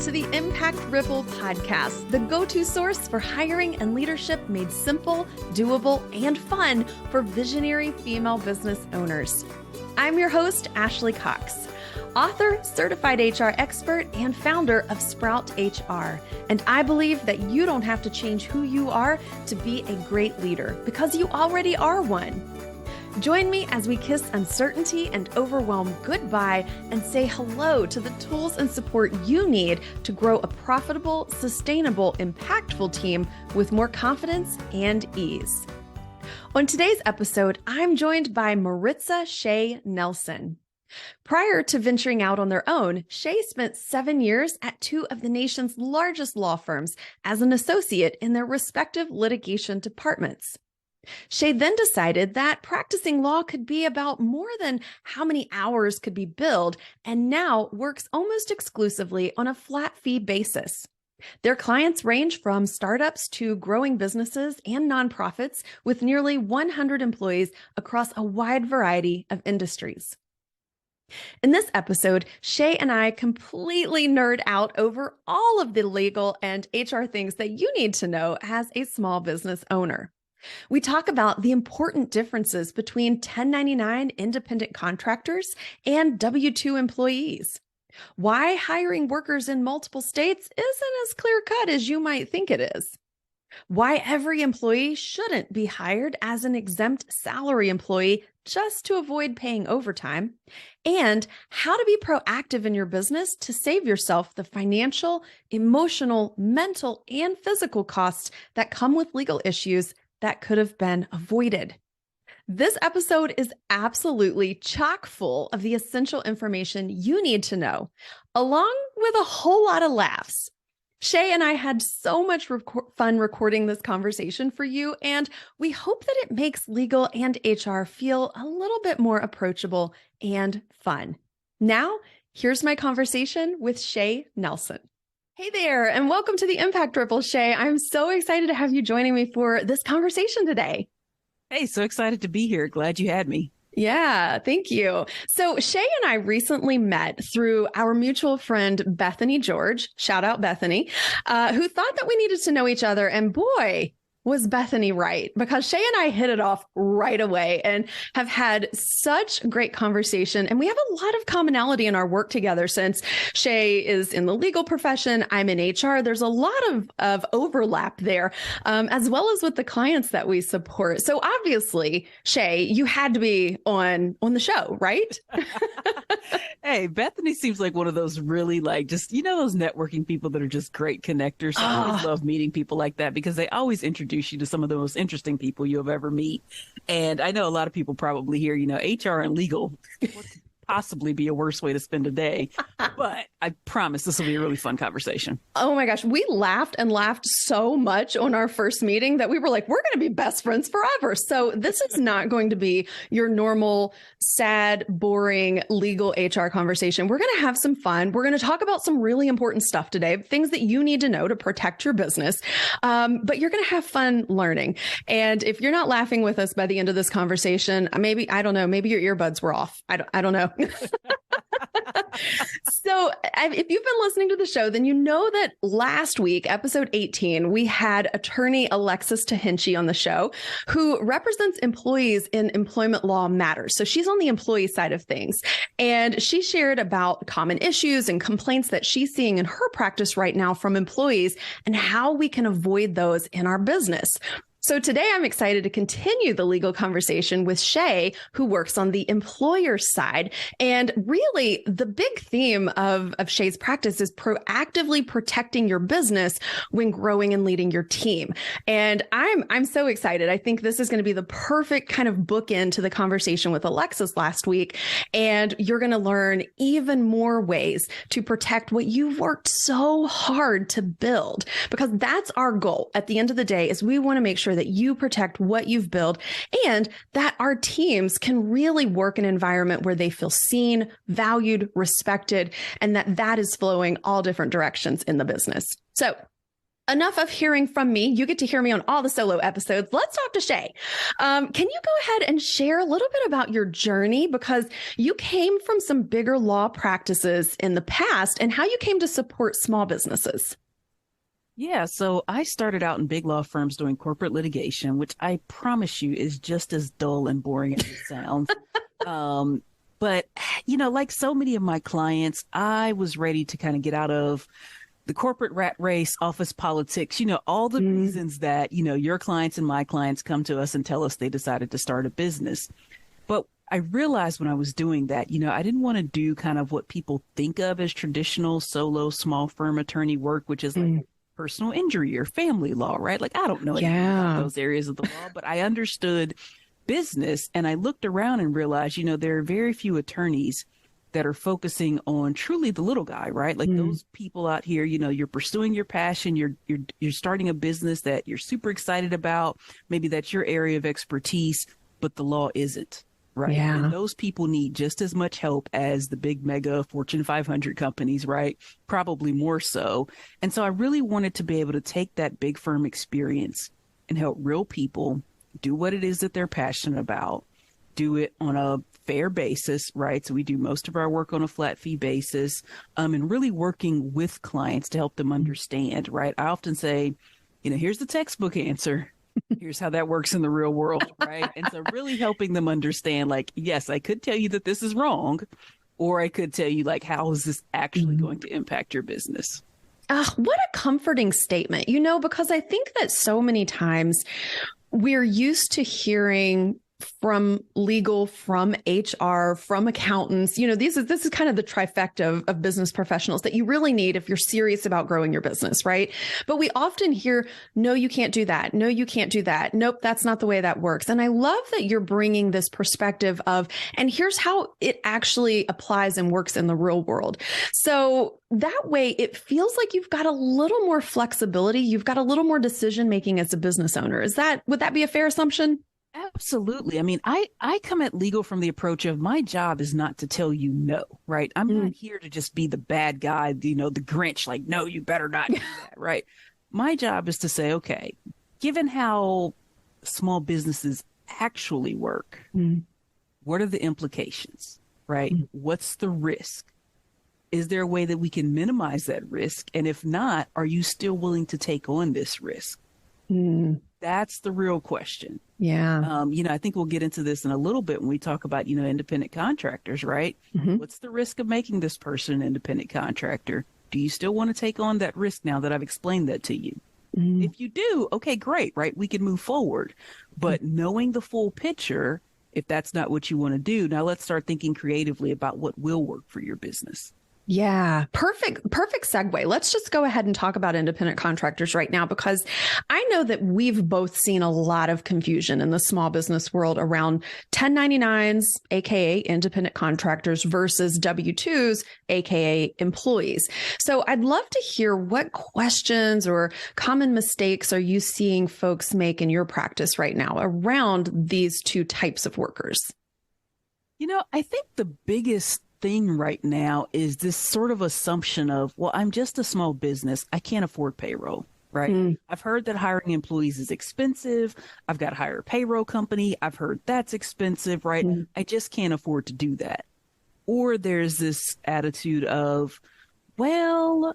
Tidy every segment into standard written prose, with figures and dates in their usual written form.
to the Impact Ripple podcast, the go-to source for hiring and leadership made simple, doable, and fun for visionary female business owners. I'm your host, Ashley Cox, author, certified HR expert, and founder of Sprout HR. And I believe that you don't have to change who you are to be a great leader because you already are one. Join me as we kiss uncertainty and overwhelm goodbye and say hello to the tools and support you need to grow a profitable, sustainable, impactful team with more confidence and ease. On today's episode, I'm joined by Maritza Shay Nelson. Prior to venturing out on their own, Shay spent 7 years at two of the nation's largest law firms as an associate in their respective litigation departments. Shay then decided that practicing law could be about more than how many hours could be billed, and now works almost exclusively on a flat fee basis. Their clients range from startups to growing businesses and nonprofits with nearly 100 employees across a wide variety of industries. In this episode, Shay and I completely nerd out over all of the legal and HR things that you need to know as a small business owner. We talk about the important differences between 1099 independent contractors and W-2 employees, why hiring workers in multiple states isn't as clear-cut as you might think it is, why every employee shouldn't be hired as an exempt salary employee just to avoid paying overtime, and how to be proactive in your business to save yourself the financial, emotional, mental, and physical costs that come with legal issues that could have been avoided. This episode is absolutely chock full of the essential information you need to know, along with a whole lot of laughs. Shay and I had so much fun recording this conversation for you, and we hope that it makes legal and HR feel a little bit more approachable and fun. Now, here's my conversation with Shay Nelson. Hey there, and welcome to the Impact Ripple, Shay. I'm so excited to have you joining me for this conversation today. Hey, so excited to be here. Glad you had me. Yeah, thank you. So Shay and I recently met through our mutual friend, Bethany George, shout out Bethany, who thought that we needed to know each other. And boy, was Bethany right, because Shay and I hit it off right away and have had such great conversation. And we have a lot of commonality in our work together since Shay is in the legal profession. I'm in HR. There's a lot of overlap there, as well as with the clients that we support. So obviously, Shay, you had to be on the show, right? Hey, Bethany seems like one of those really just, those networking people that are just great connectors. I always love meeting people like that because they always introduce you to some of the most interesting people you'll ever meet. And I know a lot of people probably hear, HR and legal. What could possibly be a worse way to spend a day? But I promise this will be a really fun conversation. Oh my gosh. We laughed and laughed so much on our first meeting that we were like, we're going to be best friends forever. So this is not going to be your normal, sad, boring legal HR conversation. We're going to have some fun. We're going to talk about some really important stuff today, things that you need to know to protect your business. But you're going to have fun learning. And if you're not laughing with us by the end of this conversation, maybe your earbuds were off. I don't know. So if you've been listening to the show, then you know that last week, episode 18, we had attorney Alexis Tahinchy on the show, who represents employees in employment law matters. So she's on the employee side of things. And she shared about common issues and complaints that she's seeing in her practice right now from employees and how we can avoid those in our business. So today I'm excited to continue the legal conversation with Shay, who works on the employer side. And really the big theme of Shay's practice is proactively protecting your business when growing and leading your team. And I'm so excited. I think this is going to be the perfect kind of bookend to the conversation with Alexis last week. And you're going to learn even more ways to protect what you've worked so hard to build, because that's our goal at the end of the day. Is we want to make sure that you protect what you've built and that our teams can really work in an environment where they feel seen, valued, respected, and that is flowing all different directions in the business. So enough of hearing from me. You get to hear me on all the solo episodes. Let's talk to Shay. Can you go ahead and share a little bit about your journey? Because you came from some bigger law practices in the past and how you came to support small businesses. Yeah, so I started out in big law firms doing corporate litigation, which I promise you is just as dull and boring as it sounds. But, like so many of my clients, I was ready to kind of get out of the corporate rat race, office politics, all the reasons that, your clients and my clients come to us and tell us they decided to start a business. But I realized when I was doing that, I didn't want to do kind of what people think of as traditional solo small firm attorney work, which is like personal injury or family law, right? Like, I don't know anything about those areas of the law, but I understood business. And I looked around and realized, there are very few attorneys that are focusing on truly the little guy, right? Like those people out here, you're pursuing your passion, you're starting a business that you're super excited about. Maybe that's your area of expertise, but the law isn't. Right. Yeah. And those people need just as much help as the big mega Fortune 500 companies, right? Probably more so. And so I really wanted to be able to take that big firm experience and help real people do what it is that they're passionate about, do it on a fair basis, right? So we do most of our work on a flat fee basis, and really working with clients to help them understand, right? I often say, here's the textbook answer. Here's how that works in the real world, right? And so really helping them understand, like, yes, I could tell you that this is wrong, or I could tell you, like, how is this actually going to impact your business? What a comforting statement, because I think that so many times we're used to hearing from legal, from HR, from accountants, this is kind of the trifecta of business professionals that you really need if you're serious about growing your business, right? But we often hear, no, you can't do that. No, you can't do that. Nope, that's not the way that works. And I love that you're bringing this perspective of, and here's how it actually applies and works in the real world. So that way it feels like you've got a little more flexibility. You've got a little more decision making as a business owner. Would that be a fair assumption? Absolutely. I mean, I come at legal from the approach of my job is not to tell you no, right? I'm not here to just be the bad guy, the Grinch, like, no, you better not do that, right? My job is to say, okay, given how small businesses actually work, what are the implications, right? What's the risk? Is there a way that we can minimize that risk? And if not, are you still willing to take on this risk? That's the real question. Yeah. I think we'll get into this in a little bit when we talk about, independent contractors, right? What's the risk of making this person an independent contractor? Do you still want to take on that risk now that I've explained that to you? If you do, okay, great, right? We can move forward. But knowing the full picture, if that's not what you want to do, now let's start thinking creatively about what will work for your business. Yeah, perfect segue. Let's just go ahead and talk about independent contractors right now, because I know that we've both seen a lot of confusion in the small business world around 1099s, aka independent contractors, versus W-2s, aka employees. So I'd love to hear what questions or common mistakes are you seeing folks make in your practice right now around these two types of workers? I think the biggest thing right now is this sort of assumption of, well, I'm just a small business. I can't afford payroll, right? I've heard that hiring employees is expensive. I've got to hire a payroll company. I've heard that's expensive, right? I just can't afford to do that. Or there's this attitude of, well,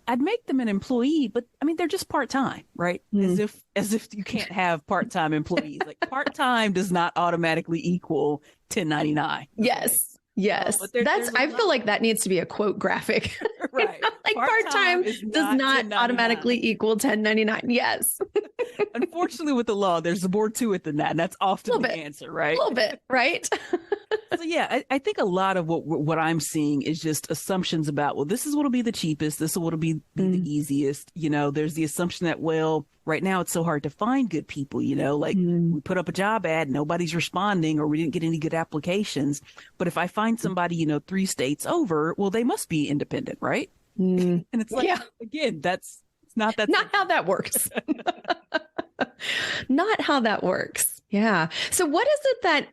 I'd make them an employee, but I mean, they're just part-time, right? As if you can't have part-time employees. Like, part-time does not automatically equal 1099. Yes. I feel like that needs to be a quote graphic. Right. Like, part-time does not automatically equal 1099. Yes. Unfortunately, with the law, there's more to it than that. And that's often the answer, right? A little bit, right? So yeah, I think a lot of what I'm seeing is just assumptions about, well, this is what'll be the cheapest. This is what'll be the easiest. There's the assumption that, well, right now it's so hard to find good people, like we put up a job ad, nobody's responding, or we didn't get any good applications. But if I find somebody, 3 states over, well, they must be independent, right? And it's like, again, that's not how that works. Not how that works. Yeah. So what is it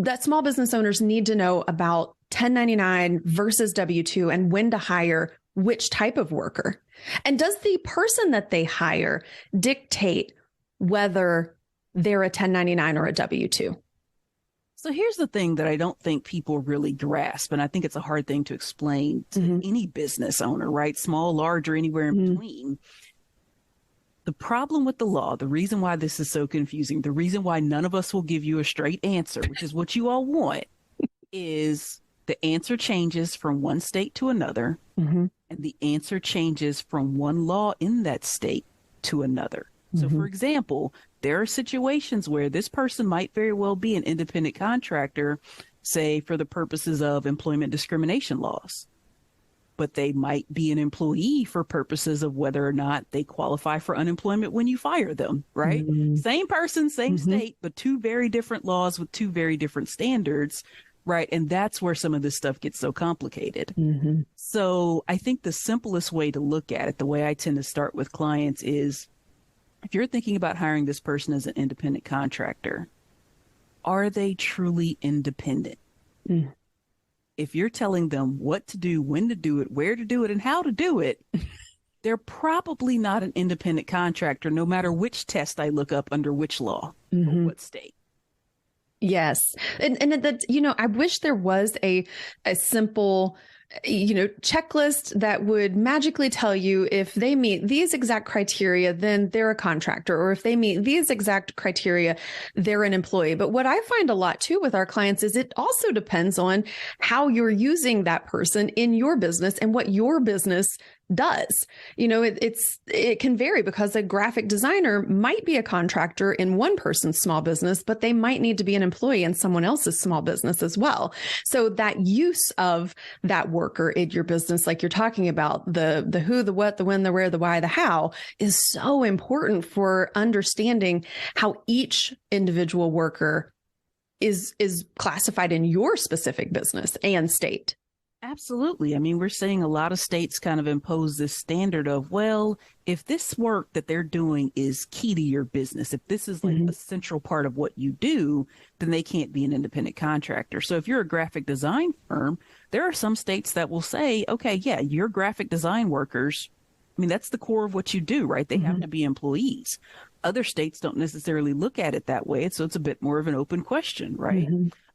that small business owners need to know about 1099 versus W-2 and when to hire which type of worker? And does the person that they hire dictate whether they're a 1099 or a W-2? So here's the thing that I don't think people really grasp, and I think it's a hard thing to explain to any business owner, right? Small, large, or anywhere in between. The problem with the law, the reason why this is so confusing, the reason why none of us will give you a straight answer, which is what you all want, is the answer changes from one state to another, and the answer changes from one law in that state to another. So, for example, there are situations where this person might very well be an independent contractor, say, for the purposes of employment discrimination laws. But they might be an employee for purposes of whether or not they qualify for unemployment when you fire them, right? Same person, same state, but two very different laws with two very different standards, right? And that's where some of this stuff gets so complicated. So I think the simplest way to look at it, the way I tend to start with clients is, if you're thinking about hiring this person as an independent contractor, are they truly independent? If you're telling them what to do, when to do it, where to do it, and how to do it, they're probably not an independent contractor, no matter which test I look up under which law or what state. Yes. And that, you know, I wish there was a simple, you know, checklist that would magically tell you if they meet these exact criteria, then they're a contractor, or if they meet these exact criteria, they're an employee. But what I find a lot too with our clients is it also depends on how you're using that person in your business and what your business does. You know, it can vary because a graphic designer might be a contractor in one person's small business, but they might need to be an employee in someone else's small business as well. So that use of that worker in your business, like you're talking about, the who, the what, the when, the where, the why, the how, is so important for understanding how each individual worker is classified in your specific business and state. Absolutely. I mean, we're seeing a lot of states kind of impose this standard of, well, if this work that they're doing is key to your business, if this is like a central part of what you do, then they can't be an independent contractor. So if you're a graphic design firm, there are some states that will say, okay, yeah, your graphic design workers, I mean, that's the core of what you do, right? They have to be employees. Other states don't necessarily look at it that way. So it's a bit more of an open question, right?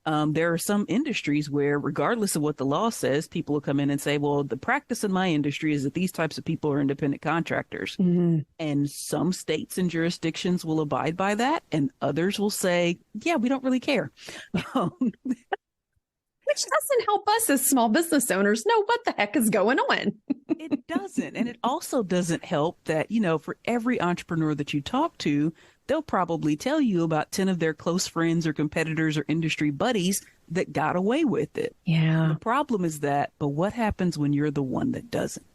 There are some industries where, regardless of what the law says, people will come in and say, well, the practice in my industry is that these types of people are independent contractors. And some states and jurisdictions will abide by that. And others will say, yeah, we don't really care. Which doesn't help us as small business owners know what the heck is going on. It doesn't. And it also doesn't help that, you know, for every entrepreneur that you talk to, they'll probably tell you about 10 of their close friends or competitors or industry buddies that got away with it. Yeah. The problem is that, but what happens when you're the one that doesn't?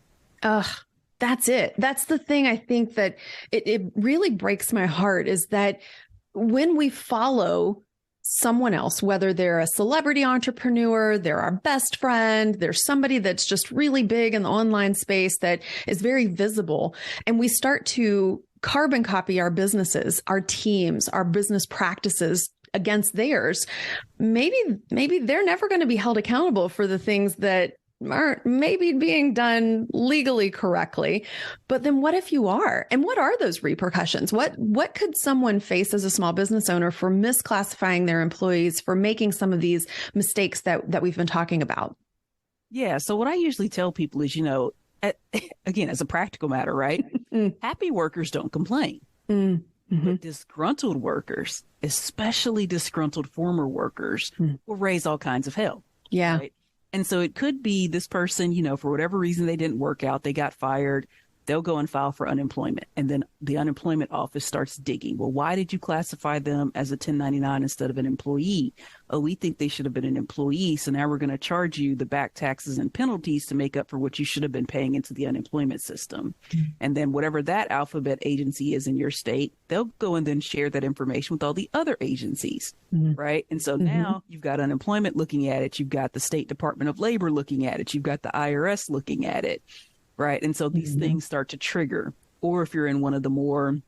That's it. That's the thing I think that it really breaks my heart, is that when we follow someone else, whether they're a celebrity entrepreneur, they're our best friend, there's somebody that's just really big in the online space that is very visible, and we start to carbon copy our businesses, our teams, our business practices against theirs, maybe they're never going to be held accountable for the things that aren't maybe being done legally correctly. But then what if you are? And what are those repercussions? What could someone face as a small business owner for misclassifying their employees, for making some of these mistakes that we've been talking about? Yeah. So what I usually tell people is, you know, again, as a practical matter, right? Happy workers don't complain. But disgruntled workers, especially disgruntled former workers, will raise all kinds of hell. Yeah. Right? And so it could be this person, you know, for whatever reason, they didn't work out, they got fired. They'll go and file for unemployment. And then the unemployment office starts digging. Well, why did you classify them as a 1099 instead of an employee? Oh, we think they should have been an employee. So now we're going to charge you the back taxes and penalties to make up for what you should have been paying into the unemployment system. And then whatever that alphabet agency is in your state, they'll go and then share that information with all the other agencies. Right. And so now you've got unemployment looking at it. You've got the State Department of Labor looking at it. You've got the IRS looking at it. Right. And so these things start to trigger. Or if you're in one of the more,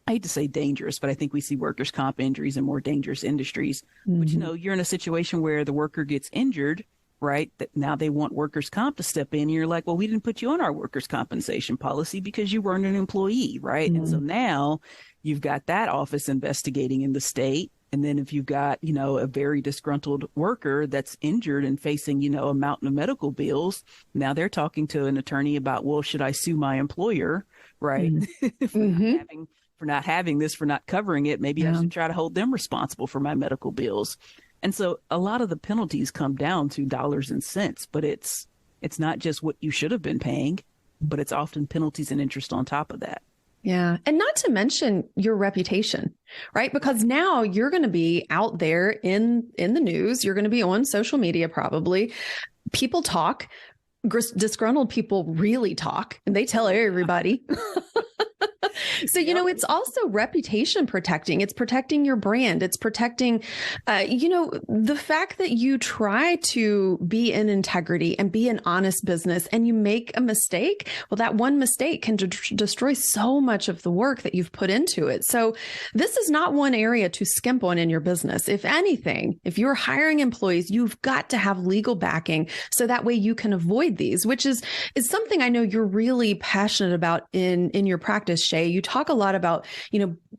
I hate to say dangerous, but I think we see workers' comp injuries in more dangerous industries. But, you know, you're in a situation where the worker gets injured right? That now they want workers' comp to step in. And you're like, well, we didn't put you on our workers' compensation policy because you weren't an employee, right? And so now you've got that office investigating in the state. And then if you've got, a very disgruntled worker that's injured and facing, a mountain of medical bills, now they're talking to an attorney about, well, should I sue my employer, right? For not having this, for not covering it, maybe I should try to hold them responsible for my medical bills. And so a lot of the penalties come down to dollars and cents, but it's not just what you should have been paying, but it's often penalties and interest on top of that. Yeah. And not to mention your reputation, right? Because now you're going to be out there in the news. You're going to be on social media, probably. People talk. Disgruntled people really talk, and they tell everybody. So, it's also reputation protecting. It's protecting your brand. It's protecting, the fact that you try to be in integrity and be an honest business and you make a mistake. Well, that one mistake can destroy so much of the work that you've put into it. So this is not one area to skimp on in your business. If anything, if you're hiring employees, you've got to have legal backing so that way you can avoid these, which is something I know you're really passionate about in your practice, Shay. You talk a lot about,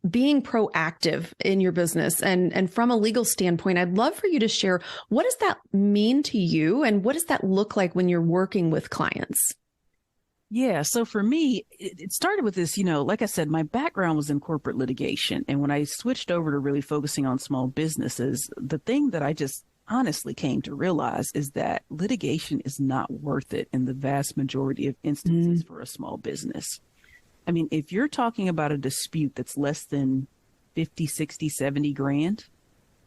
being proactive in your business. And from a legal standpoint, I'd love for you to share, what does that mean to you? And what does that look like when you're working with clients? Yeah. So for me, it started with this, like I said, my background was in corporate litigation. And when I switched over to really focusing on small businesses, the thing that I just honestly came to realize is that litigation is not worth it in the vast majority of instances for a small business. I mean, if you're talking about a dispute that's less than 50, 60, 70 grand,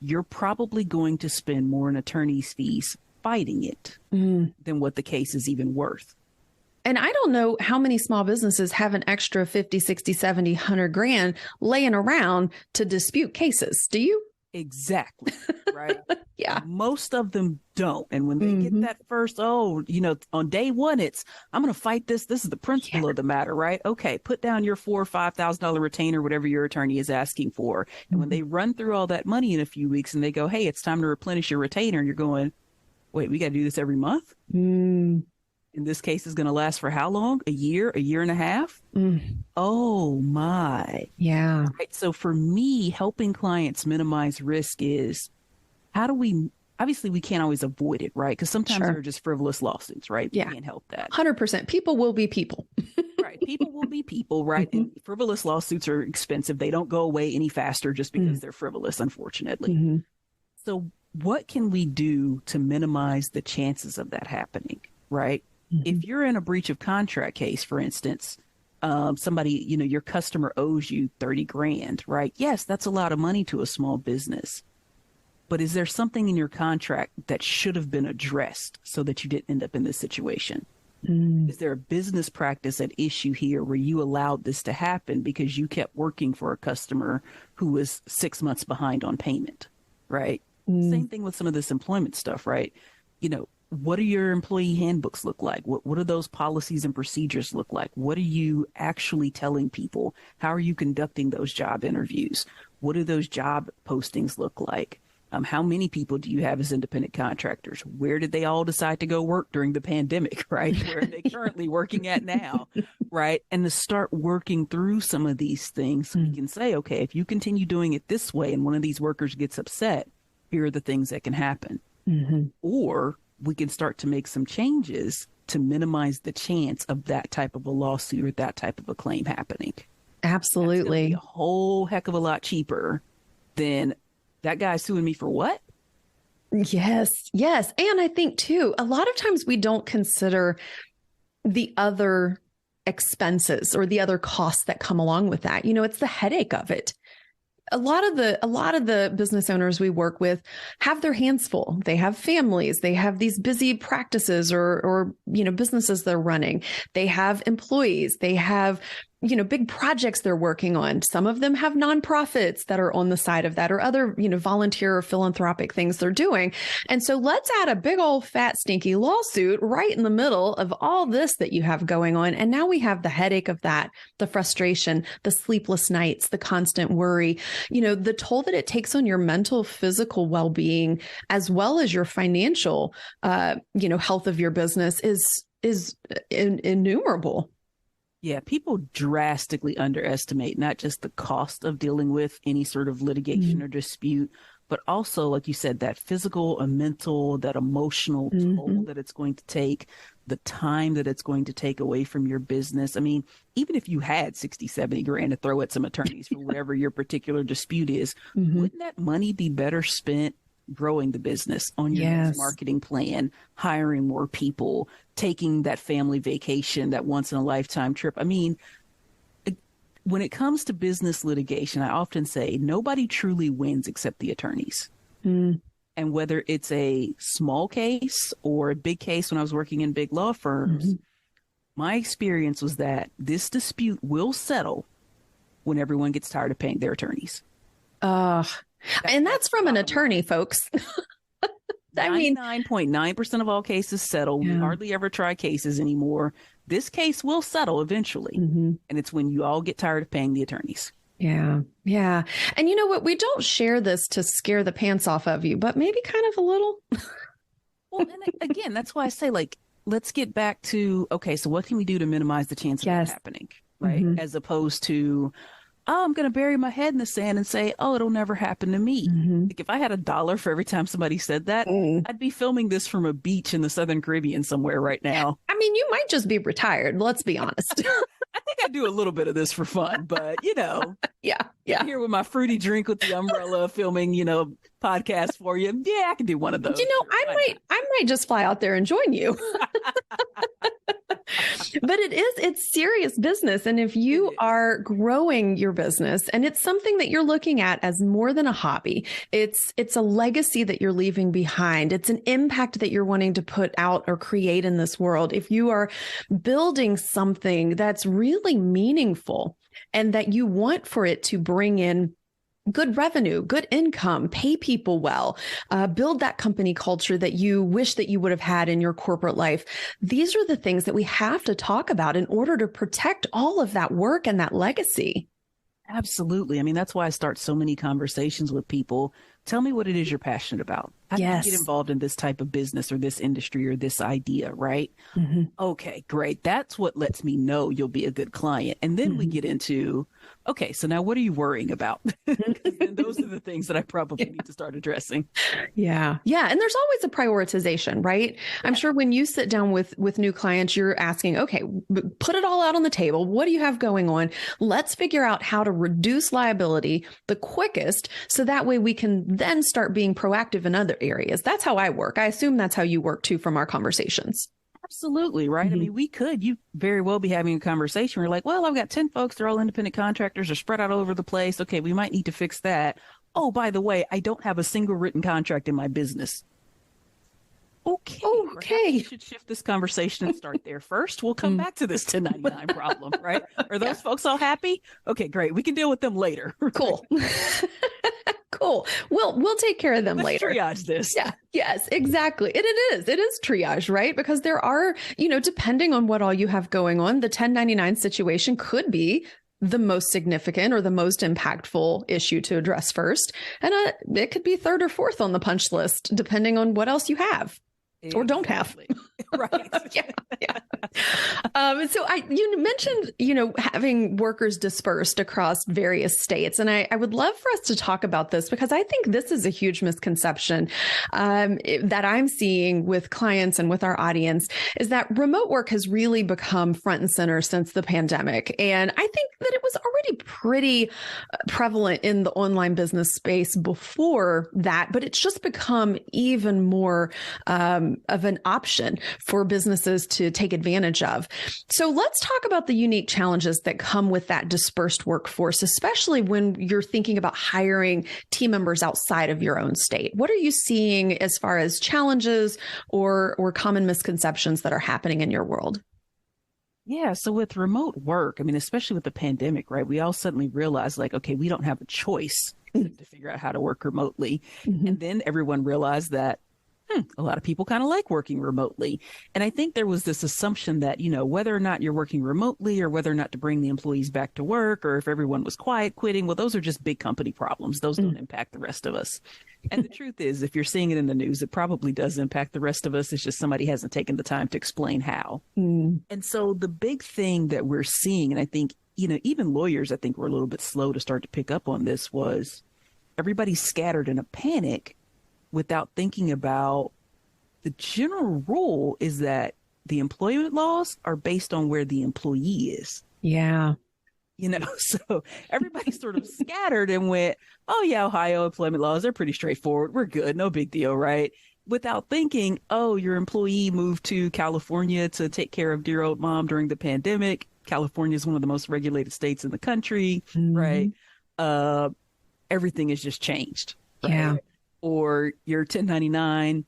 you're probably going to spend more in attorney's fees fighting it than what the case is even worth. And I don't know how many small businesses have an extra 50, 60, 70, 100 grand laying around to dispute cases. Do you? Exactly. Right. Yeah. Most of them don't. And when they get that first, on day one, I'm going to fight this. This is the principle of the matter, right? Okay. Put down your $4,000 or $5,000 retainer, whatever your attorney is asking for. And when they run through all that money in a few weeks and they go, hey, it's time to replenish your retainer. And you're going, wait, we got to do this every month? In this case, is going to last for how long? A year and a half? Oh my. Yeah. Right. So for me, helping clients minimize risk is, how do we, obviously we can't always avoid it, right? Because sometimes they're just frivolous lawsuits, right? Yeah. We can't help that. 100%. People will be people. Right. People will be people, right? And frivolous lawsuits are expensive. They don't go away any faster just because they're frivolous, unfortunately. So what can we do to minimize the chances of that happening, right? If you're in a breach of contract case, for instance, somebody, your customer owes you 30 grand, right? Yes, that's a lot of money to a small business. But is there something in your contract that should have been addressed so that you didn't end up in this situation? Is there a business practice at issue here where you allowed this to happen because you kept working for a customer who was 6 months behind on payment, right? Same thing with some of this employment stuff, right? What do your employee handbooks look like? What do those policies and procedures look like? What are you actually telling people? How are you conducting those job interviews? What do those job postings look like? How many people do you have as independent contractors? Where did they all decide to go work during the pandemic, right? Where are they currently working at now, right? And to start working through some of these things so we can say, okay, if you continue doing it this way and one of these workers gets upset, here are the things that can happen. Or we can start to make some changes to minimize the chance of that type of a lawsuit or that type of a claim happening. Absolutely. That's gonna be a whole heck of a lot cheaper than that guy suing me for what? Yes. Yes. And I think too, a lot of times we don't consider the other expenses or the other costs that come along with that. It's the headache of it. A lot of the business owners we work with have their hands full. They have families. They have these busy practices or businesses they're running. They have employees. They have big projects they're working on. Some of them have nonprofits that are on the side of that, or other, volunteer or philanthropic things they're doing. And so let's add a big old fat stinky lawsuit right in the middle of all this that you have going on. And now we have the headache of that, the frustration, the sleepless nights, the constant worry, the toll that it takes on your mental, physical well-being, as well as your financial, health of your business is innumerable. Yeah, people drastically underestimate not just the cost of dealing with any sort of litigation or dispute, but also, like you said, that physical and mental, that emotional toll that it's going to take, the time that it's going to take away from your business. I mean, even if you had 60, 70 grand to throw at some attorneys for whatever your particular dispute is, wouldn't that money be better spent growing the business on your next marketing plan, hiring more people, taking that family vacation, that once in a lifetime trip? I mean, when it comes to business litigation, I often say nobody truly wins except the attorneys. And whether it's a small case or a big case, when I was working in big law firms, my experience was that this dispute will settle when everyone gets tired of paying their attorneys. And that's from an attorney, folks. I mean, 99.9% of all cases settle. We hardly ever try cases anymore. This case will settle eventually. And it's when you all get tired of paying the attorneys. Yeah. Yeah. And you know what? We don't share this to scare the pants off of you, but maybe kind of a little. Well, and again, that's why I say, like, let's get back to, okay, so what can we do to minimize the chance of that happening? Right. As opposed to, oh, I'm going to bury my head in the sand and say, oh, it'll never happen to me. Like, if I had $1 for every time somebody said that, I'd be filming this from a beach in the Southern Caribbean somewhere right now. I mean, you might just be retired. Let's be honest. I think I do a little bit of this for fun, but yeah. Here with my fruity drink with the umbrella filming, podcast for you. Yeah, I can do one of those. I might just fly out there and join you. But it's serious business. And if you are growing your business and it's something that you're looking at as more than a hobby, it's a legacy that you're leaving behind. It's an impact that you're wanting to put out or create in this world. If you are building something that's really meaningful and that you want for it to bring in good revenue, good income, pay people well, build that company culture that you wish that you would have had in your corporate life. These are the things that we have to talk about in order to protect all of that work and that legacy. Absolutely. I mean, that's why I start so many conversations with people. Tell me what it is you're passionate about. How do you get involved in this type of business or this industry or this idea, right? Okay, great. That's what lets me know you'll be a good client. And then we get into, okay, so now what are you worrying about? And those are the things that I probably need to start addressing. Yeah. Yeah. And there's always a prioritization, right? I'm sure when you sit down with new clients, you're asking, okay, put it all out on the table. What do you have going on? Let's figure out how to reduce liability the quickest. So that way we can then start being proactive in other areas. That's how I work. I assume that's how you work too from our conversations. Absolutely. Right. I mean, you very well be having a conversation. We're like, well, I've got 10 folks. They're all independent contractors. They're spread out all over the place. Okay, we might need to fix that. Oh, by the way, I don't have a single written contract in my business. Okay. We should shift this conversation and start there first. We'll come back to this 1099 problem, right? Are those folks all happy? Okay, great. We can deal with them later. Cool. Cool. We'll take care of them later. Triage this. Yeah. Yes, exactly. And it is triage, right? Because there are, depending on what all you have going on, the 1099 situation could be the most significant or the most impactful issue to address first. And it could be third or fourth on the punch list, depending on what else you have. Or don't have. Right. Yeah. So you mentioned, having workers dispersed across various states. And I would love for us to talk about this because I think this is a huge misconception that I'm seeing with clients and with our audience is that remote work has really become front and center since the pandemic. And I think that it was already pretty prevalent in the online business space before that, but it's just become even more of an option for businesses to take advantage of. So let's talk about the unique challenges that come with that dispersed workforce, especially when you're thinking about hiring team members outside of your own state. What are you seeing as far as challenges or common misconceptions that are happening in your world? Yeah. So with remote work, I mean, especially with the pandemic, right? We all suddenly realized like, okay, we don't have a choice to figure out how to work remotely. Mm-hmm. And then everyone realized that a lot of people kind of like working remotely. And I think there was this assumption that, whether or not you're working remotely or whether or not to bring the employees back to work or if everyone was quiet quitting, well, those are just big company problems. Those don't impact the rest of us. And the truth is, if you're seeing it in the news, it probably does impact the rest of us. It's just somebody hasn't taken the time to explain how. And so the big thing that we're seeing, and I think, even lawyers, I think were a little bit slow to start to pick up on this, was everybody scattered in a panic without thinking about the general rule is that the employment laws are based on where the employee is. Yeah. So everybody sort of scattered and went, oh, yeah, Ohio employment laws, they're pretty straightforward. We're good. No big deal, right? Without thinking, oh, your employee moved to California to take care of dear old mom during the pandemic. California is one of the most regulated states in the country, right? Everything has just changed. Right? Yeah. Or you're 1099.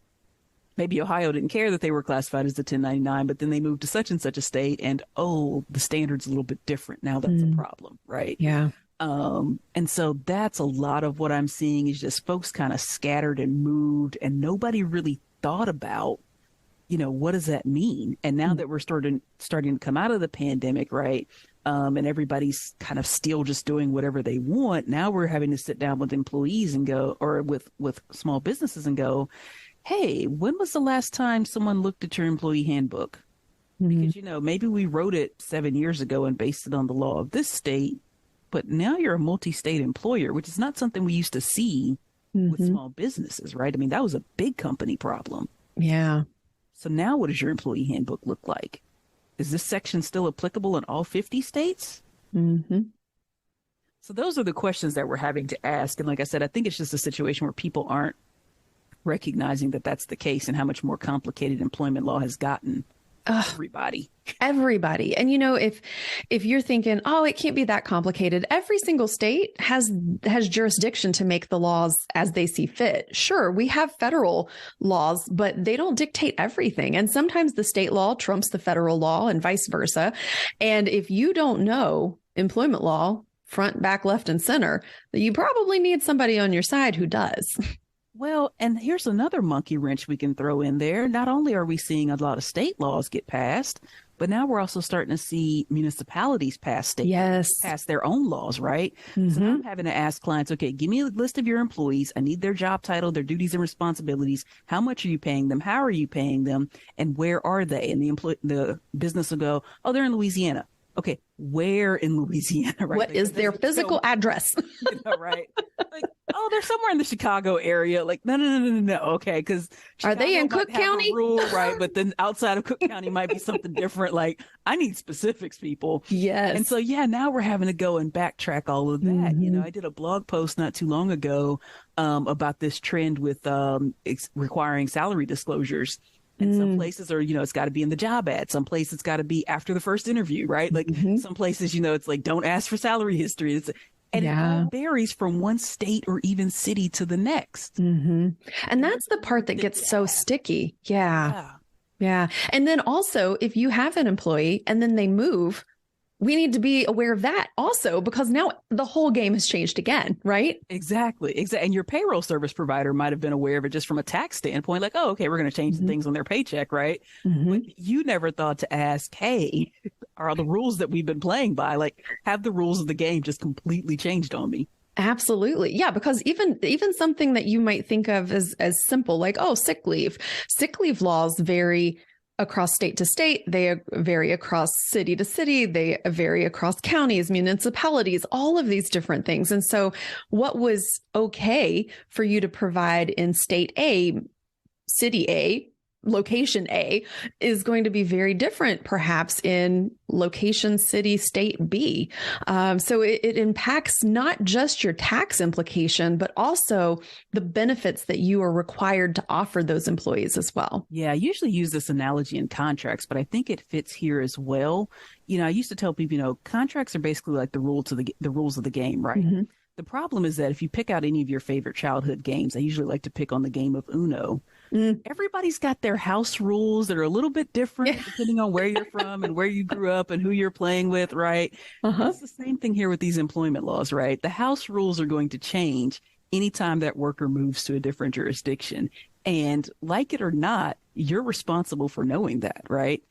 Maybe Ohio didn't care that they were classified as a 1099, but then they moved to such and such a state and, the standard's a little bit different. Now that's a problem, right? Yeah. And so that's a lot of what I'm seeing is just folks kind of scattered and moved and nobody really thought about, what does that mean? And now that we're starting to come out of the pandemic, right? And everybody's kind of still just doing whatever they want. Now we're having to sit down with employees and go, or with small businesses and go, hey, when was the last time someone looked at your employee handbook? Because, maybe we wrote it 7 years ago and based it on the law of this state, but now you're a multi-state employer, which is not something we used to see with small businesses, right? I mean, that was a big company problem. Yeah. So now what does your employee handbook look like? Is this section still applicable in all 50 states? So those are the questions that we're having to ask. And like I said, I think it's just a situation where people aren't recognizing that that's the case and how much more complicated employment law has gotten. Everybody. And if you're thinking, oh, it can't be that complicated, every single state has jurisdiction to make the laws as they see fit. Sure, we have federal laws, but they don't dictate everything. And sometimes the state law trumps the federal law and vice versa. And if you don't know employment law front, back, left, and center, you probably need somebody on your side who does. Well, and here's another monkey wrench we can throw in there. Not only are we seeing a lot of state laws get passed, but now we're also starting to see municipalities pass their own laws, right? So now I'm having to ask clients, okay, give me a list of your employees. I need their job title, their duties and responsibilities. How much are you paying them? How are you paying them? And where are they? And the business will go, oh, they're in Louisiana. Okay, where in Louisiana? Right? What is their physical address? Right? Like, oh, they're somewhere in the Chicago area. Like, no. Okay, because are they in Cook County? Rule, right? But then outside of Cook County might be something different. Like, I need specifics, people. Yes. And so, now we're having to go and backtrack all of that. I did a blog post not too long ago about this trend with requiring salary disclosures. And some places are, it's got to be in the job ad. Some places it's got to be after the first interview, right? Like some places, it's like, don't ask for salary history. It all varies from one state or even city to the next. And that's the part that gets so sticky. Yeah. And then also, if you have an employee and then they move, we need to be aware of that also, because now the whole game has changed again, right? Exactly. And your payroll service provider might have been aware of it just from a tax standpoint, like, oh, okay, we're going to change the things on their paycheck, right? But you never thought to ask, hey, are the rules that we've been playing by, like, have the rules of the game just completely changed on me? Absolutely. Yeah, because even something that you might think of as simple, like, oh, sick leave laws vary across state to state. They vary across city to city. They vary across counties, municipalities, all of these different things. And so what was okay for you to provide in state A, city A, location A is going to be very different, perhaps in location, city, state B. So it impacts not just your tax implication, but also the benefits that you are required to offer those employees as well. Yeah, I usually use this analogy in contracts, but I think it fits here as well. I used to tell people, contracts are basically like the rules of the game, right? The problem is that if you pick out any of your favorite childhood games, I usually like to pick on the game of Uno. Everybody's got their house rules that are a little bit different depending on where you're from and where you grew up and who you're playing with, right? It's the same thing here with these employment laws, right? The house rules are going to change anytime that worker moves to a different jurisdiction. And like it or not, you're responsible for knowing that, right?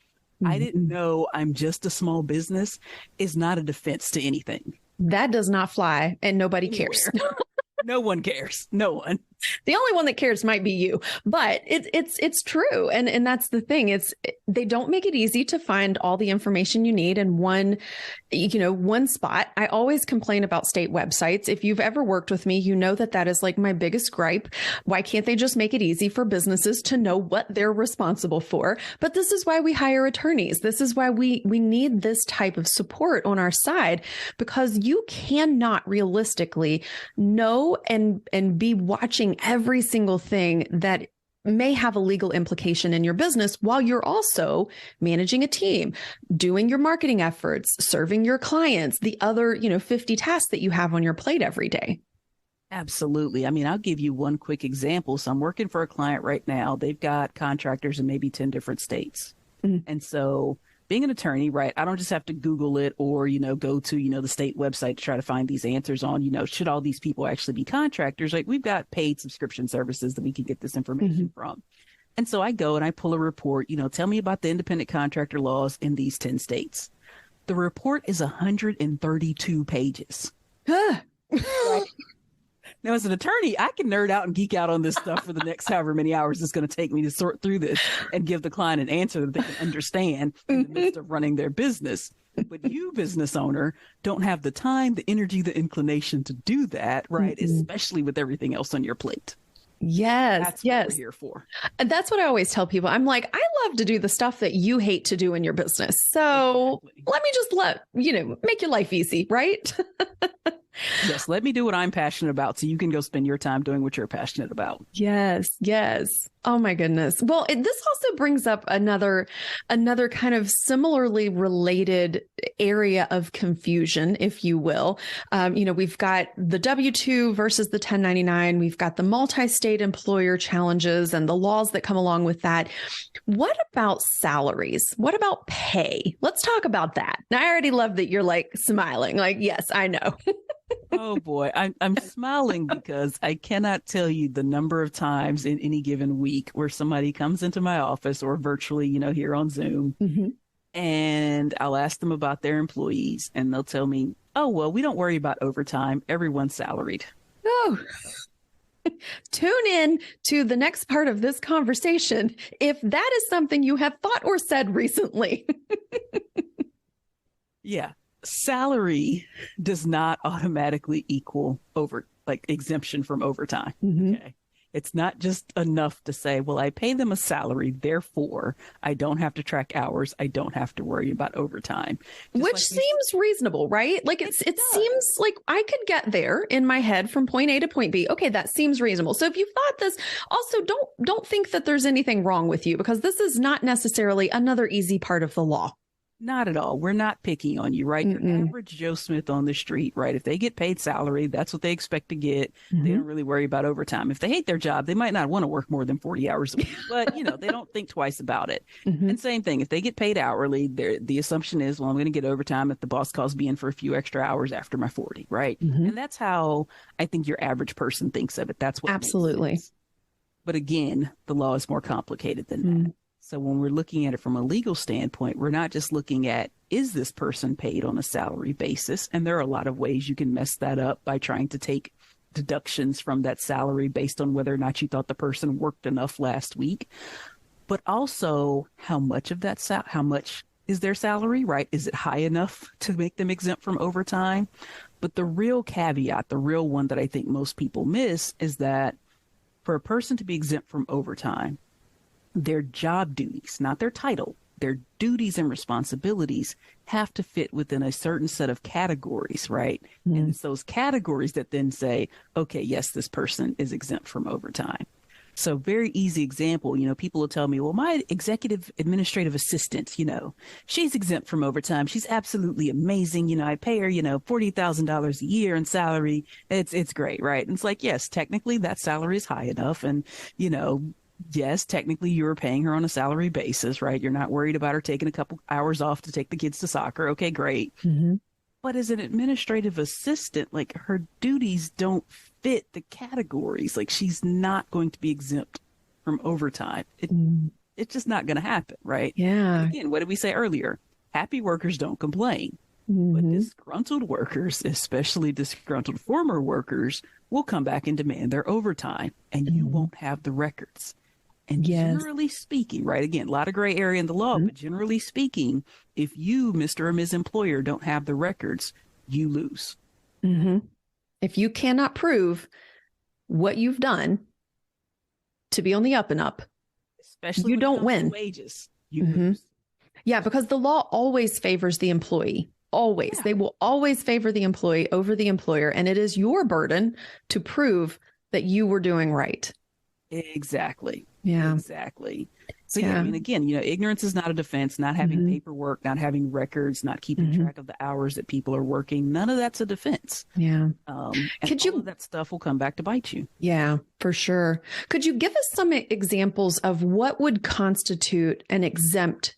I didn't know I'm just a small business is not a defense to anything. That does not fly, and nobody cares. No one cares. No one. The only one that cares might be you, but it's true. And that's the thing. They don't make it easy to find all the information you need in one spot. I always complain about state websites. If you've ever worked with me, you know that is like my biggest gripe. Why can't they just make it easy for businesses to know what they're responsible for? But this is why we hire attorneys. This is why we need this type of support on our side, because you cannot realistically know and be watching every single thing that may have a legal implication in your business while you're also managing a team, doing your marketing efforts, serving your clients, the other, 50 tasks that you have on your plate every day. Absolutely. I mean, I'll give you one quick example. So I'm working for a client right now. They've got contractors in maybe 10 different states. And so being an attorney, right, I don't just have to Google it or, go to, the state website to try to find these answers on, should all these people actually be contractors? Like, we've got paid subscription services that we can get this information from. And so I go and I pull a report, tell me about the independent contractor laws in these 10 states. The report is 132 pages. Right? Now, as an attorney, I can nerd out and geek out on this stuff for the next however many hours it's going to take me to sort through this and give the client an answer that they can understand in the midst of running their business. But you, business owner, don't have the time, the energy, the inclination to do that, right? Especially with everything else on your plate. Yes. That's what we're here for. And that's what I always tell people. I'm like, I love to do the stuff that you hate to do in your business. So let me just make your life easy, right? Yes, let me do what I'm passionate about so you can go spend your time doing what you're passionate about. Yes, yes. Oh my goodness. Well, this also brings up another kind of similarly related area of confusion, if you will. We've got the W-2 versus the 1099. We've got the multi-state employer challenges and the laws that come along with that. What about salaries? What about pay? Let's talk about that. Now, I already love that you're like smiling, like, yes, I know. Oh boy, I'm smiling because I cannot tell you the number of times in any given week where somebody comes into my office or virtually, here on Zoom, and I'll ask them about their employees and they'll tell me, oh, well, we don't worry about overtime. Everyone's salaried. Oh, tune in to the next part of this conversation if that is something you have thought or said recently. Yeah. Salary does not automatically equal exemption from overtime. Okay. It's not just enough to say, well, I pay them a salary, therefore I don't have to track hours. I don't have to worry about overtime. Which seems reasonable, right? Like it seems like I could get there in my head from point A to point B. Okay, that seems reasonable. So if you thought this, also don't think that there's anything wrong with you, because this is not necessarily another easy part of the law. Not at all. We're not picking on you, right? Your average Joe Smith on the street, right? If they get paid salary, that's what they expect to get. They don't really worry about overtime. If they hate their job, they might not want to work more than 40 hours a week, but they don't think twice about it. And same thing, if they get paid hourly, the assumption is, well, I'm going to get overtime if the boss calls me in for a few extra hours after my 40, right? And that's how I think your average person thinks of it. That's what absolutely makes sense. But again, the law is more complicated than that. So when we're looking at it from a legal standpoint, we're not just looking at, is this person paid on a salary basis? And there are a lot of ways you can mess that up by trying to take deductions from that salary based on whether or not you thought the person worked enough last week. But also, how much of that how much is their salary, right? Is it high enough to make them exempt from overtime? But the real caveat, the real one that I think most people miss, is that for a person to be exempt from overtime, their job duties, not their title, their duties and responsibilities have to fit within a certain set of categories, right? And it's those categories that then say, okay, yes, this person is exempt from overtime. So very easy example, people will tell me, well, my executive administrative assistant, she's exempt from overtime. She's absolutely amazing. I pay her, $40,000 a year in salary. It's great, right? And it's like, yes, technically that salary is high enough. And, yes, technically you were paying her on a salary basis, right? You're not worried about her taking a couple hours off to take the kids to soccer. Okay, great. Mm-hmm. But as an administrative assistant, like her duties don't fit the categories. Like she's not going to be exempt from overtime. It's just not going to happen, right? Yeah. And again, what did we say earlier? Happy workers don't complain. Mm-hmm. But disgruntled workers, especially disgruntled former workers, will come back and demand their overtime, and you won't have the records. And generally speaking, right, again, a lot of gray area in the law, but generally speaking, if you, Mr. or Ms. Employer, don't have the records, you lose. Mm-hmm. If you cannot prove what you've done to be on the up and up, especially you don't win. Wages, you lose. Yeah, because the law always favors the employee. Always. Yeah. They will always favor the employee over the employer. And it is your burden to prove that you were doing right. Exactly. Yeah. Exactly. So yeah, I mean, again, ignorance is not a defense. Not having paperwork, not having records, not keeping track of the hours that people are working. None of that's a defense. Yeah. And all of that stuff will come back to bite you. Yeah, for sure. Could you give us some examples of what would constitute an exempt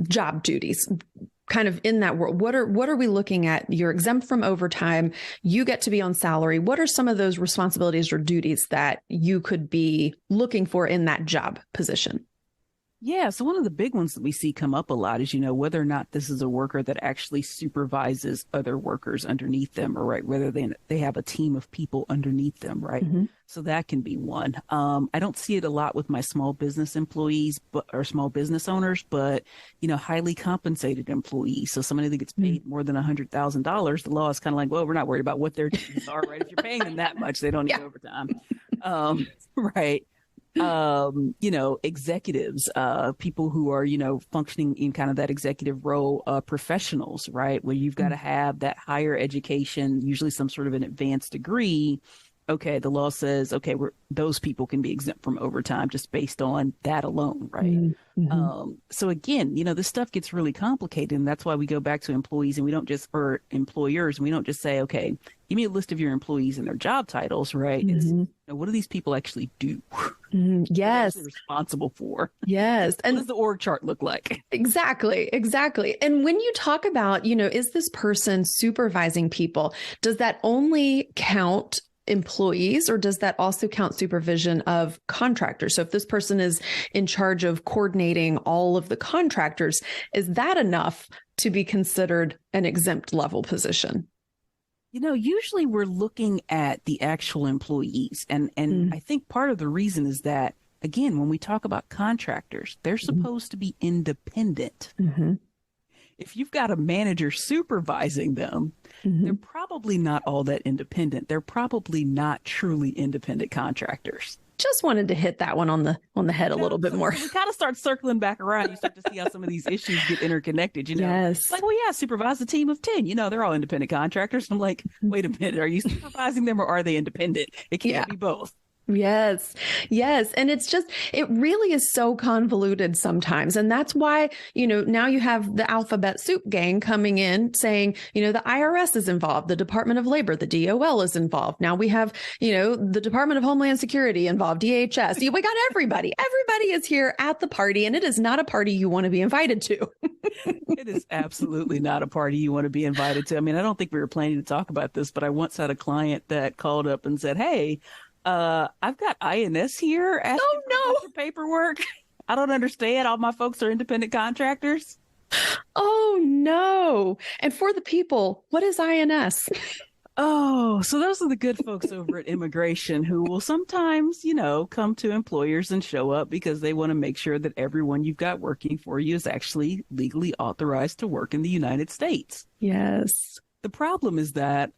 job duties? Kind of in that world, what are we looking at? You're exempt from overtime. You get to be on salary. What are some of those responsibilities or duties that you could be looking for in that job position? Yeah. So one of the big ones that we see come up a lot is, whether or not this is a worker that actually supervises other workers underneath them, or right, whether they have a team of people underneath them, right? So that can be one. I don't see it a lot with my small business employees, or small business owners, but, highly compensated employees. So somebody that gets paid more than $100,000, the law is kind of like, well, we're not worried about what their duties are, right? If you're paying them that much, they don't need overtime. Right. Executives, people who are, functioning in kind of that executive role, professionals, right? Where you've got to have that higher education, usually some sort of an advanced degree. Okay, the law says, okay, those people can be exempt from overtime just based on that alone, right? So again, this stuff gets really complicated, and that's why we go back to employees and or employers, and we don't just say, okay, give me a list of your employees and their job titles, right? What do these people actually do? Yes. What are they responsible for? Yes. And what does the org chart look like? Exactly. And when you talk about, is this person supervising people, does that only count employees, or does that also count supervision of contractors? So if this person is in charge of coordinating all of the contractors, is that enough to be considered an exempt level position? Usually we're looking at the actual employees. And I think part of the reason is that, again, when we talk about contractors, they're supposed to be independent. If you've got a manager supervising them, they're probably not all that independent. They're probably not truly independent contractors. Just wanted to hit that one on the head a little bit more. We kind of start circling back around. You start to see how some of these issues get interconnected. Yes. It's like, well, yeah, supervise a team of 10. They're all independent contractors. I'm like, wait a minute, are you supervising them or are they independent? It can't be both. Yes. And it really is so convoluted sometimes. And that's why, now you have the alphabet soup gang coming in saying, the IRS is involved, the Department of Labor, the DOL is involved. Now we have, the Department of Homeland Security involved, DHS. We got everybody. Everybody is here at the party, and it is not a party you want to be invited to. It is absolutely not a party you want to be invited to. I mean, I don't think we were planning to talk about this, but I once had a client that called up and said, hey, I've got INS here asking for paperwork. I don't understand. All my folks are independent contractors. Oh, no. And for the people, what is INS? Oh, so those are the good folks over at immigration who will sometimes, come to employers and show up because they want to make sure that everyone you've got working for you is actually legally authorized to work in the United States. Yes. The problem is that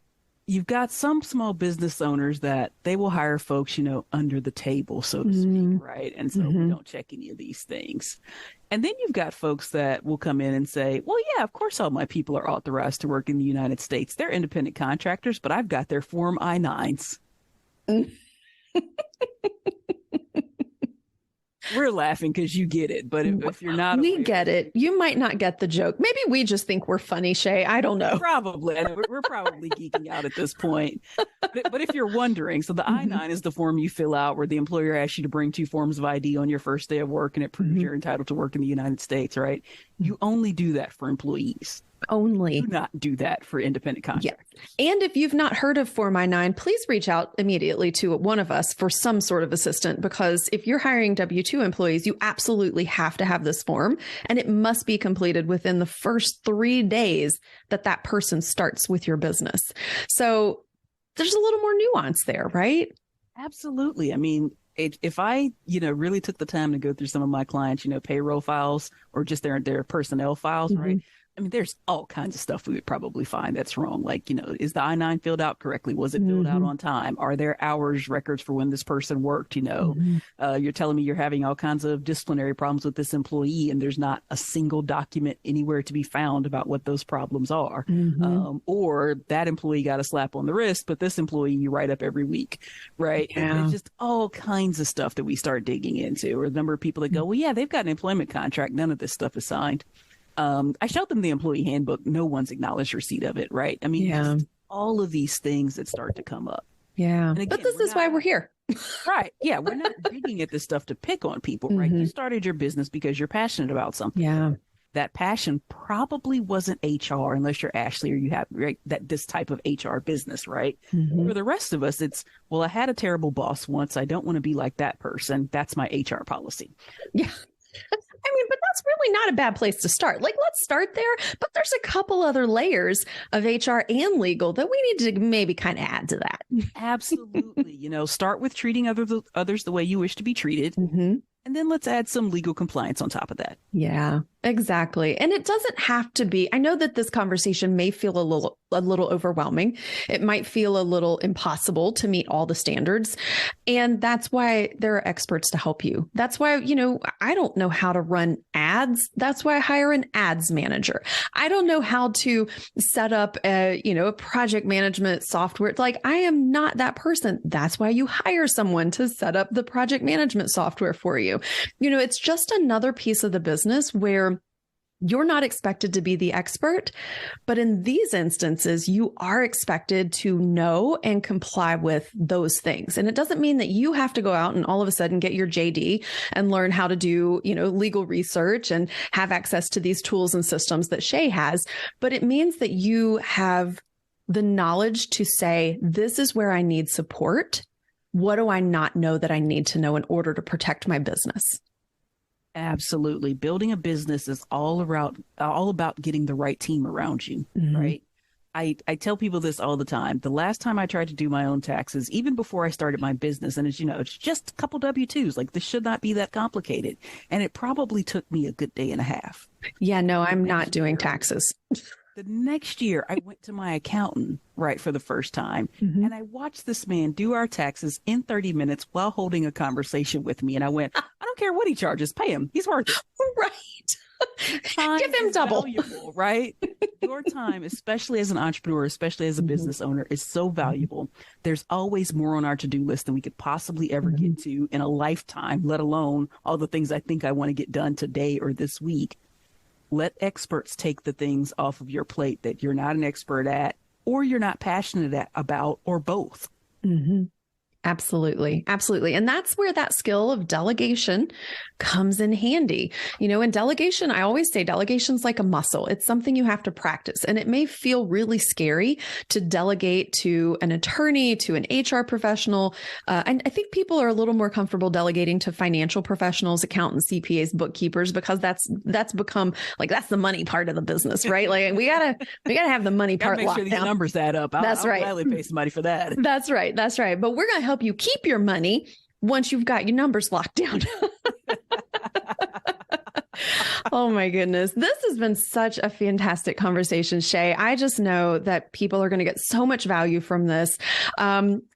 you've got some small business owners that they will hire folks, under the table, so to speak, right? And so we don't check any of these things. And then you've got folks that will come in and say, well, yeah, of course, all my people are authorized to work in the United States. They're independent contractors, but I've got their Form I-9s. We're laughing because you get it, but if you're not, we get it. You might not get the joke. Maybe we just think we're funny, Shay. I don't know. Probably. We're probably geeking out at this point. But if you're wondering, so the I-9 is the form you fill out where the employer asks you to bring 2 forms of ID on your first day of work, and it proves you're entitled to work in the United States, right? You only do that for employees. Only. Do not do that for independent contractors. Yeah. And if you've not heard of Form I-9, please reach out immediately to one of us for some sort of assistance, because if you're hiring W-2 employees, you absolutely have to have this form, and it must be completed within the first 3 days that that person starts with your business. So there's a little more nuance there, right? Absolutely. I mean, if I, really took the time to go through some of my clients, payroll files or just their personnel files, right? I mean, there's all kinds of stuff we would probably find that's wrong. Like, is the I-9 filled out correctly? Was it filled out on time? Are there hours records for when this person worked? You're telling me you're having all kinds of disciplinary problems with this employee, and there's not a single document anywhere to be found about what those problems are. Or that employee got a slap on the wrist, but this employee you write up every week, right? Yeah. It's just all kinds of stuff that we start digging into. Or the number of people that go, well, yeah, they've got an employment contract. None of this stuff is signed. I showed them the employee handbook. No one's acknowledged receipt of it, right? I mean, just all of these things that start to come up. Yeah. Again, but this is why we're here. Right. Yeah. We're not digging at this stuff to pick on people, right? You started your business because you're passionate about something. Yeah. That passion probably wasn't HR unless you're Ashley or you have this type of HR business, right? For the rest of us, it's, well, I had a terrible boss once. I don't want to be like that person. That's my HR policy. Yeah. I mean, but that's really not a bad place to start. Like, let's start there. But there's a couple other layers of HR and legal that we need to maybe kind of add to that. Absolutely. Start with treating others the way you wish to be treated. And then let's add some legal compliance on top of that. Yeah, exactly. And it doesn't have to be, I know that this conversation may feel a little overwhelming. It might feel a little impossible to meet all the standards. And that's why there are experts to help you. That's why, I don't know how to run ads. That's why I hire an ads manager. I don't know how to set up a project management software. It's like, I am not that person. That's why you hire someone to set up the project management software for you. It's just another piece of the business where you're not expected to be the expert, but in these instances, you are expected to know and comply with those things. And it doesn't mean that you have to go out and all of a sudden get your JD and learn how to do, legal research and have access to these tools and systems that Shay has. But it means that you have the knowledge to say, this is where I need support. What do I not know that I need to know in order to protect my business? Absolutely. Building a business is all about getting the right team around you, right? I tell people this all the time. The last time I tried to do my own taxes, even before I started my business, and it's just a couple W-2s, like this should not be that complicated. And it probably took me a good day and a half. Yeah, no, I'm not doing taxes. The next year, I went to my accountant, right, for the first time, and I watched this man do our taxes in 30 minutes while holding a conversation with me. And I went, I don't care what he charges, pay him. He's worth it. Right. Give him double. Valuable, right? Your time, especially as an entrepreneur, especially as a business owner, is so valuable. There's always more on our to-do list than we could possibly ever get to in a lifetime, let alone all the things I think I want to get done today or this week. Let experts take the things off of your plate that you're not an expert at, or you're not passionate about, or both. Absolutely. Absolutely. And that's where that skill of delegation comes in handy. In delegation, I always say delegation's like a muscle. It's something you have to practice. And it may feel really scary to delegate to an attorney, to an HR professional. And I think people are a little more comfortable delegating to financial professionals, accountants, CPAs, bookkeepers, because that's become like, that's the money part of the business, right? Like we gotta have the money part locked down. Make sure these numbers add up. I'll gladly pay somebody for that. That's right. That's right. But we're going to help you keep your money once you've got your numbers locked down. Oh my goodness. This has been such a fantastic conversation, Shay. I just know that people are going to get so much value from this.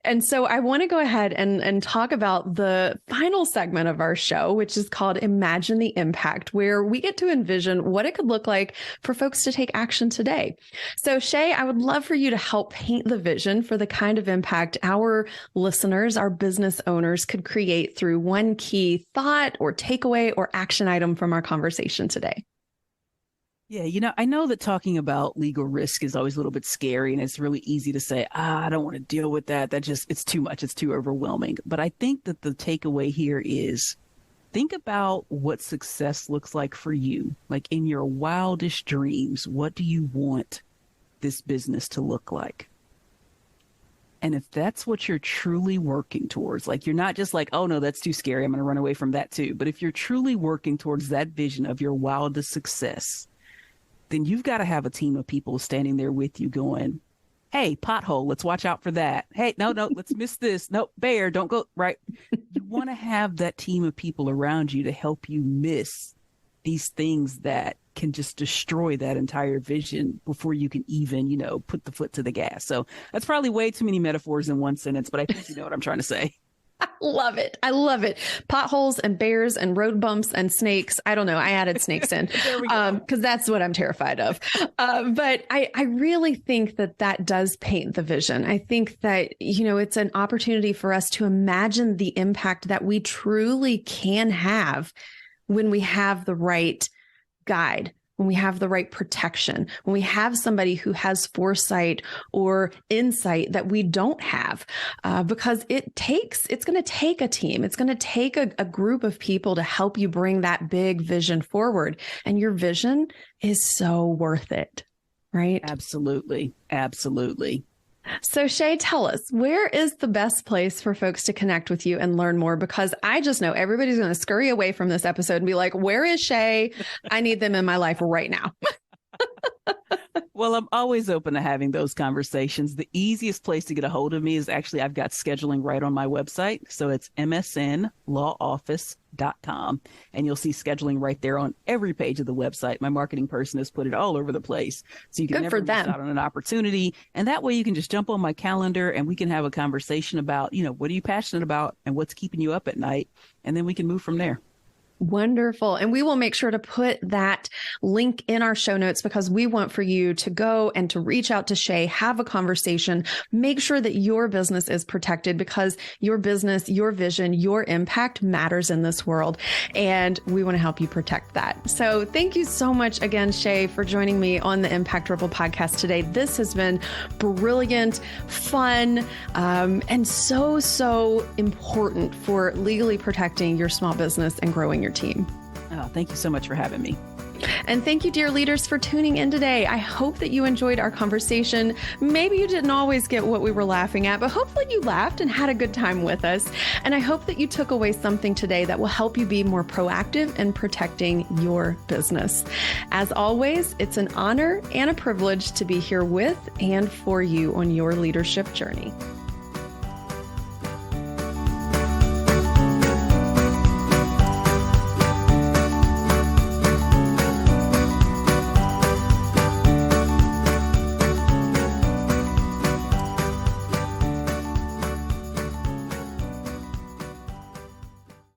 And so I want to go ahead and talk about the final segment of our show, which is called Imagine the Impact, where we get to envision what it could look like for folks to take action today. So Shay, I would love for you to help paint the vision for the kind of impact our listeners, our business owners could create through one key thought or takeaway or action item from our conversation today. Yeah, I know that talking about legal risk is always a little bit scary, and it's really easy to say, I don't want to deal with that. It's too much. It's too overwhelming. But I think that the takeaway here is think about what success looks like for you. Like in your wildest dreams, what do you want this business to look like? And if that's what you're truly working towards, like you're not just like, oh no, that's too scary, I'm going to run away from that too. But if you're truly working towards that vision of your wildest success, then you've got to have a team of people standing there with you going, hey, pothole, let's watch out for that. Hey, no, let's miss this. No, bear, don't go, right? You want to have that team of people around you to help you miss these things that can just destroy that entire vision before you can even, put the foot to the gas. So that's probably way too many metaphors in one sentence, but I think you know what I'm trying to say. I love it. I love it. Potholes and bears and road bumps and snakes. I don't know. I added snakes in because that's what I'm terrified of. But I really think that does paint the vision. I think that, it's an opportunity for us to imagine the impact that we truly can have when we have the right guide, when we have the right protection, when we have somebody who has foresight or insight that we don't have, because it's going to take a team. It's going to take a group of people to help you bring that big vision forward. And your vision is so worth it, right? Absolutely. Absolutely. So Shay, tell us, where is the best place for folks to connect with you and learn more? Because I just know everybody's going to scurry away from this episode and be like, where is Shay? I need them in my life right now. Well, I'm always open to having those conversations. The easiest place to get a hold of me is actually I've got scheduling right on my website. So it's msnlawoffice.com. And you'll see scheduling right there on every page of the website. My marketing person has put it all over the place. So you can never miss out on an opportunity. And that way you can just jump on my calendar and we can have a conversation about, what are you passionate about and what's keeping you up at night? And then we can move from there. Wonderful. And we will make sure to put that link in our show notes because we want for you to go and to reach out to Shay, have a conversation, make sure that your business is protected because your business, your vision, your impact matters in this world. And we want to help you protect that. So thank you so much again, Shay, for joining me on the Impact Ripple podcast today. This has been brilliant, fun, and so important for legally protecting your small business and growing your team. Oh, thank you so much for having me. And thank you, dear leaders, for tuning in today. I hope that you enjoyed our conversation. Maybe you didn't always get what we were laughing at, but hopefully you laughed and had a good time with us. And I hope that you took away something today that will help you be more proactive in protecting your business. As always, it's an honor and a privilege to be here with and for you on your leadership journey.